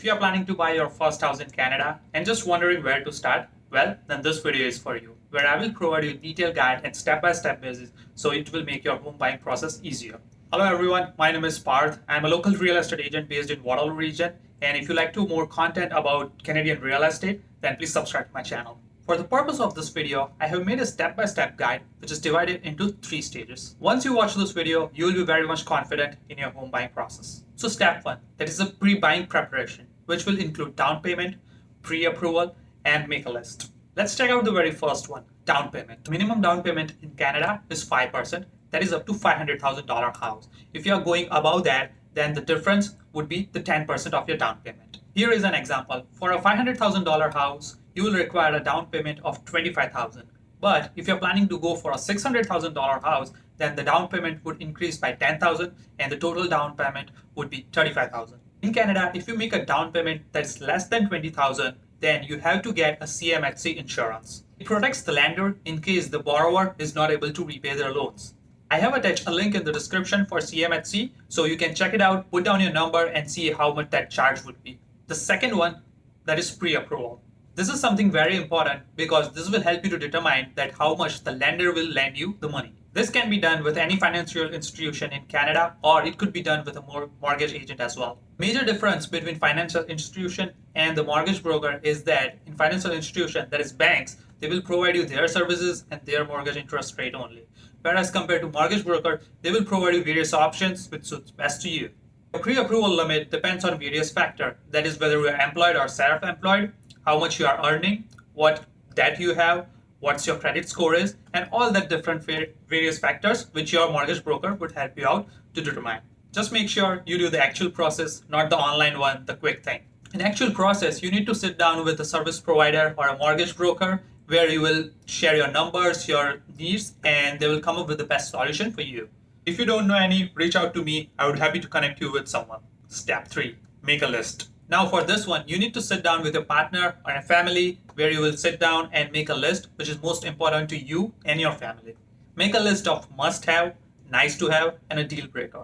If you are planning to buy your first house in Canada and just wondering where to start, well, then this video is for you, where I will provide you a detailed guide and step-by-step basis so it will make your home buying process easier. Hello everyone, my name is Parth. I'm a local real estate agent based in Waterloo region, and if you like to more content about Canadian real estate, then please subscribe to my channel. For the purpose of this video, I have made a step-by-step guide which is divided into 3 stages. Once you watch this video, you will be very much confident in your home buying process. So step 1, that is a pre-buying preparation, which will include down payment, pre-approval, and make a list. Let's check out the very first one, down payment. The minimum down payment in Canada is 5%, that is up to $500,000 house. If you are going above that, then the difference would be the 10% of your down payment. Here is an example. For a $500,000 house, you will require a down payment of $25,000. But if you're planning to go for a $600,000 house, then the down payment would increase by $10,000 and the total down payment would be $35,000. In Canada, if you make a down payment that is less than $20,000, then you have to get a CHMC insurance. It protects the lender in case the borrower is not able to repay their loans. I have attached a link in the description for CHMC, so you can check it out, put down your number and see how much that charge would be. The second one, that is pre-approval. This is something very important because this will help you to determine that how much the lender will lend you the money. This can be done with any financial institution in Canada, or it could be done with a mortgage agent as well. Major difference between financial institution and the mortgage broker is that in financial institution, that is banks, they will provide you their services and their mortgage interest rate only. Whereas compared to mortgage broker, they will provide you various options which suits best to you. The pre-approval limit depends on various factors, that is whether you are employed or self-employed, how much you are earning, what debt you have, what's your credit score is, and all that different various factors which your mortgage broker would help you out to determine. Just make sure you do the actual process, not the online one, the quick thing. In actual process, you need to sit down with a service provider or a mortgage broker where you will share your numbers, your needs, and they will come up with the best solution for you. If you don't know any, reach out to me. I would be happy to connect you with someone. Step 3, make a list. Now for this one, you need to sit down with your partner or a family where you will sit down and make a list which is most important to you and your family. Make a list of must-have, nice-to-have, and a deal breaker.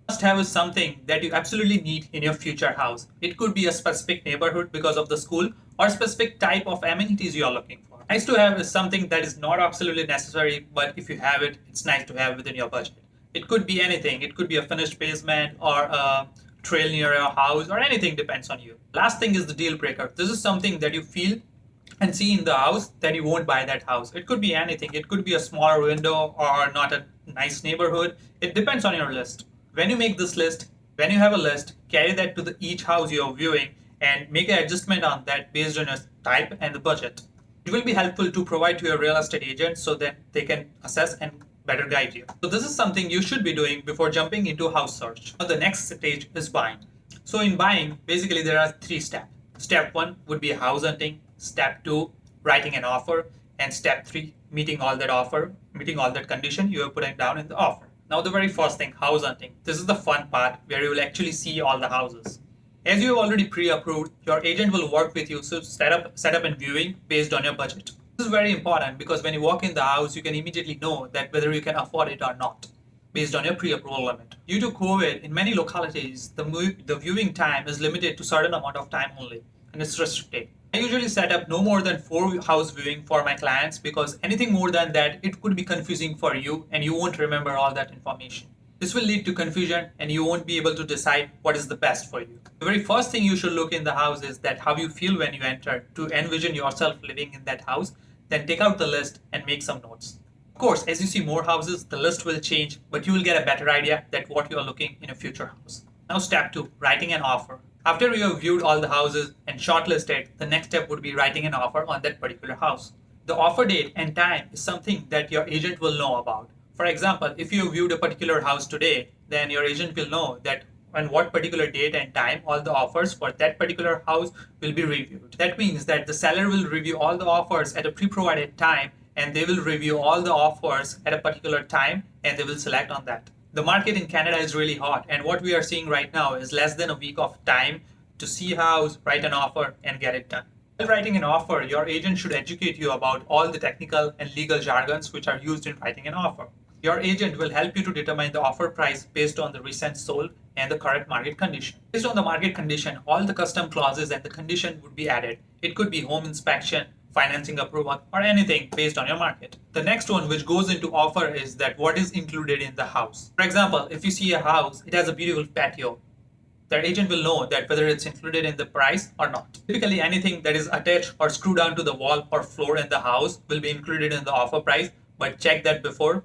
Must-have is something that you absolutely need in your future house. It could be a specific neighborhood because of the school or a specific type of amenities you are looking for. Nice-to-have is something that is not absolutely necessary, but if you have it, it's nice to have within your budget. It could be anything. It could be a finished basement or a trail near your house or anything, depends on you. Last thing is the deal breaker. This is something that you feel and see in the house, then you won't buy that house. It could be anything. It could be a smaller window or not a nice neighborhood. It depends on your list. When you make this list, when you have a list, carry that to each house you are viewing and make an adjustment on that based on your type and the budget. It will be helpful to provide to your real estate agent so that they can assess and better guide you. So this is something you should be doing before jumping into house search. Now the next stage is buying. So in buying, basically there are 3 steps. Step 1 would be house hunting. Step 2, writing an offer. And step 3, meeting all that condition you are putting down in the offer. Now the very first thing, house hunting. This is the fun part where you will actually see all the houses. As you have already pre-approved, your agent will work with you to set up and viewing based on your budget. This is very important because when you walk in the house, you can immediately know that whether you can afford it or not based on your pre-approval limit. Due to COVID, in many localities, the viewing time is limited to a certain amount of time only, and it's restricted. I usually set up no more than 4 house viewing for my clients because anything more than that, it could be confusing for you and you won't remember all that information. This will lead to confusion and you won't be able to decide what is the best for you. The very first thing you should look in the house is that how you feel when you enter to envision yourself living in that house. Then take out the list and make some notes. Of course, as you see more houses, the list will change, but you will get a better idea that what you are looking in a future house. Now step 2, writing an offer. After you have viewed all the houses and shortlisted, the next step would be writing an offer on that particular house. The offer date and time is something that your agent will know about. For example, if you viewed a particular house today, then your agent will know that on what particular date and time all the offers for that particular house will be reviewed. That means that the seller will review all the offers at a pre-provided time and they will review all the offers at a particular time and they will select on that. The market in Canada is really hot and what we are seeing right now is less than a week of time to see a house, write an offer and get it done. While writing an offer, your agent should educate you about all the technical and legal jargons which are used in writing an offer. Your agent will help you to determine the offer price based on the recent sold and the current market condition. Based on the market condition, all the custom clauses and the condition would be added. It could be home inspection, financing approval, or anything based on your market. The next one which goes into offer is that what is included in the house. For example, if you see a house, it has a beautiful patio. The agent will know that whether it's included in the price or not. Typically, anything that is attached or screwed down to the wall or floor in the house will be included in the offer price, but check that before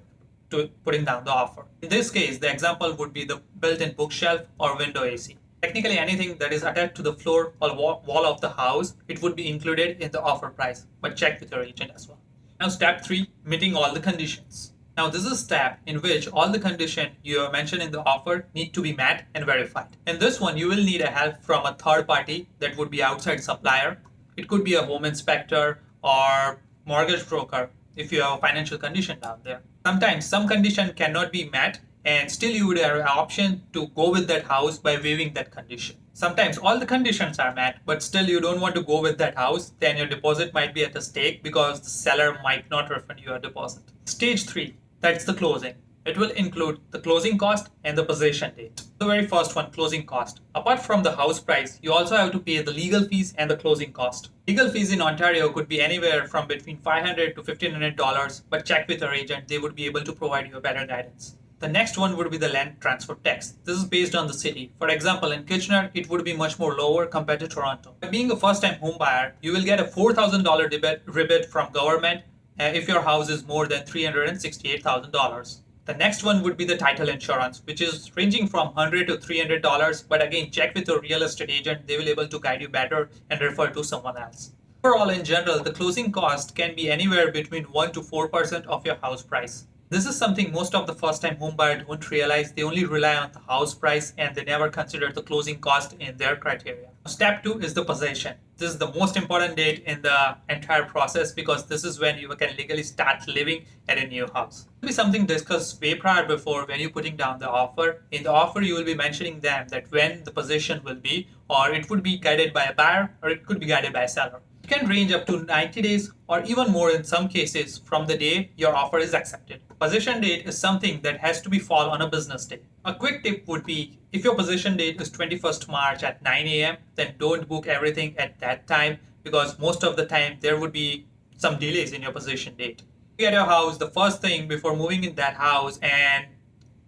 to putting down the offer. In this case, the example would be the built-in bookshelf or window AC. Technically, anything that is attached to the floor or wall of the house, it would be included in the offer price, but check with your agent as well. Now, step 3, meeting all the conditions. Now, this is a step in which all the conditions you have mentioned in the offer need to be met and verified. In this one, you will need a help from a third party that would be outside supplier. It could be a home inspector or mortgage broker if you have a financial condition down there. Sometimes some condition cannot be met and still you would have an option to go with that house by waiving that condition. Sometimes all the conditions are met, but still you don't want to go with that house, then your deposit might be at a stake because the seller might not refund your deposit. Stage 3, that's the closing. It will include the closing cost and the possession date. The very first one, closing cost. Apart from the house price, you also have to pay the legal fees and the closing cost. Legal fees in Ontario could be anywhere from between $500 to $1,500, but check with your agent, they would be able to provide you a better guidance. The next one would be the land transfer tax. This is based on the city. For example, in Kitchener, it would be much more lower compared to Toronto. By being a first-time home buyer, you will get a $4,000 rebate from government if your house is more than $368,000. The next one would be the title insurance, which is ranging from $100 to $300. But again, check with your real estate agent. They will be able to guide you better and refer to someone else. Overall, in general, the closing cost can be anywhere between 1 to 4% of your house price. This is something most of the first-time home buyers don't realize. They only rely on the house price and they never consider the closing cost in their criteria. Step 2 is the possession. This is the most important date in the entire process because this is when you can legally start living at a new house. It will be something discussed way prior before when you're putting down the offer. In the offer, you will be mentioning them that when the possession will be, or it would be guided by a buyer or it could be guided by a seller. It can range up to 90 days or even more in some cases from the day your offer is accepted. Possession date is something that has to be fall on a business day. A quick tip would be if your possession date is 21st March at 9 a.m., then don't book everything at that time because most of the time there would be some delays in your possession date. You get your house, the first thing before moving in that house and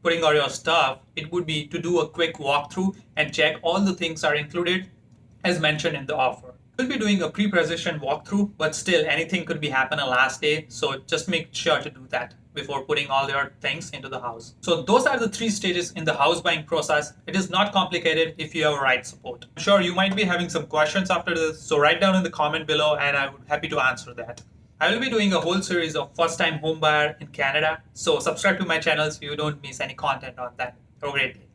putting all your stuff, it would be to do a quick walkthrough and check all the things are included as mentioned in the offer. We'll be doing a pre-possession walkthrough, but still anything could be happen on last day. So just make sure to do that before putting all your things into the house. So those are the 3 stages in the house buying process. It is not complicated if you have right support. I'm sure you might be having some questions after this. So write down in the comment below and I would be happy to answer that. I will be doing a whole series of first time home buyer in Canada. So subscribe to my channel so you don't miss any content on that. Have a great day.